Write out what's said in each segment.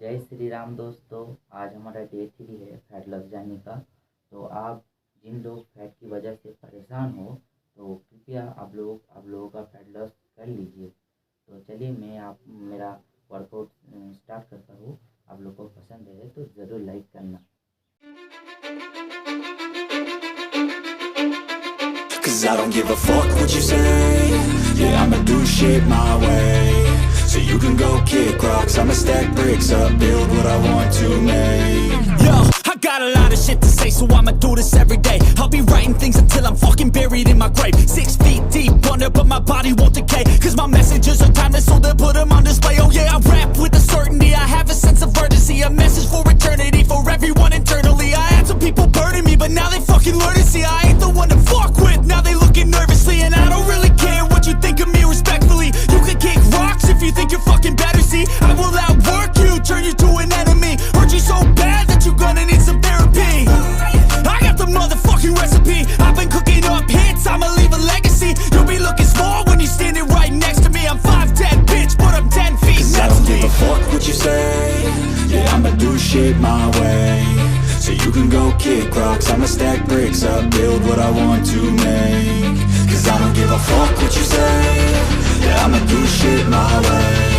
जय श्री राम दोस्तों। आज हमारा डे 3 है फैट लॉस जर्नी का। तो आप जिन लोग फैट की वजह से परेशान हो तो कृपया आप लोगों का फैट लॉस कर लीजिए। तो चलिए मैं मेरा वर्कआउट स्टार्ट करता हूँ। आप लोग को पसंद है तो ज़रूर लाइक करना। Cause I don't give a fuck what you say. Yeah, I'ma do shit my way. So you can go kick rocks, I'ma stack bricks up, build what I want to make. Yo, I got a lot of shit to say, so I'ma do this every day. I'll be writing things until I'm fucking buried in my grave. 6 feet deep under, but my body won't decay. Cause my messages are timeless, so they'll put them on display. Oh yeah, I rap with a certainty, I have a sense of urgency. A message for eternity, for everyone internally. I had some people burning me, but now they fucking learn to see I ain't the one to fuck with. Now they looking nervously, and I don't really care what you think of me respectfully. You can kick rocks if you think you're fucking better, see I will outwork you, turn you to an enemy. Hurt you so bad that you're gonna need some therapy. I got the motherfucking recipe, I've been cooking up hits, I'ma leave a legacy. You'll be looking small when you're standing right next to me. I'm 5'10", bitch, but I'm 10 feet. Cause I don't give a fuck what you say. Yeah, I'ma do shit my way. So you can go kick rocks, I'ma stack bricks up, build what I want to make. Cause I don't give a fuck what you say. Yeah, I'ma do shit my way.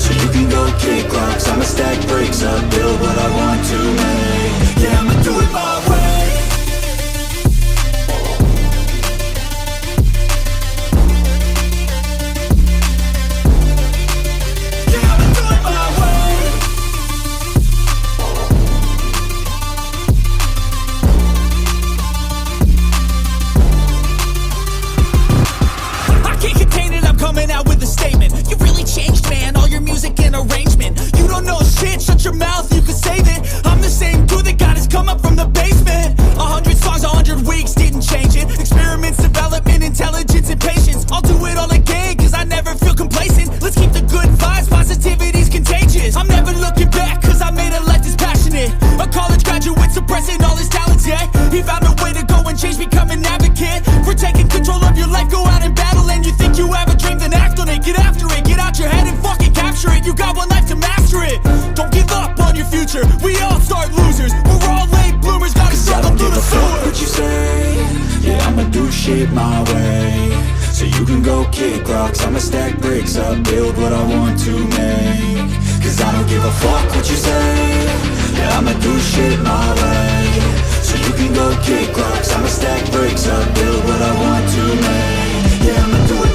So you can go kick rocks, I'ma stack bricks up, build what I want to make. Yeah, I'ma do it my way. Coming out with a statement. You really changed, man, all your music and arrangement. You don't know shit, shut your mouth, you can save it. I'm the same dude that got his come up from the basement. 100 songs, 100 weeks, didn't change it. Experiments, development, intelligence, and patience. I'll do it all again, cause I never feel complacent. Let's keep the good vibes, positivity's contagious. I'm never looking back, cause I made a life that's passionate. A college graduate suppressing all his talents, yeah. He found a way to go and change, become an advocate. For taking control of your life, go out and battle. And you think you have a dream, then act on it. Get after it, get out your head and fucking capture it. You got one life to master it. Don't give up on your future, we all start losers. We're all late bloomers, gotta struggle through the sewer. What you say? Yeah, I'ma do shit my way. So you can go kick rocks, I'ma stack bricks up, build what I want to make. Cause I don't give a fuck what you say. Yeah, I'ma do shit my way. So you can go kick rocks, I'ma stack bricks up, build what I want to make. Yeah, I'ma do it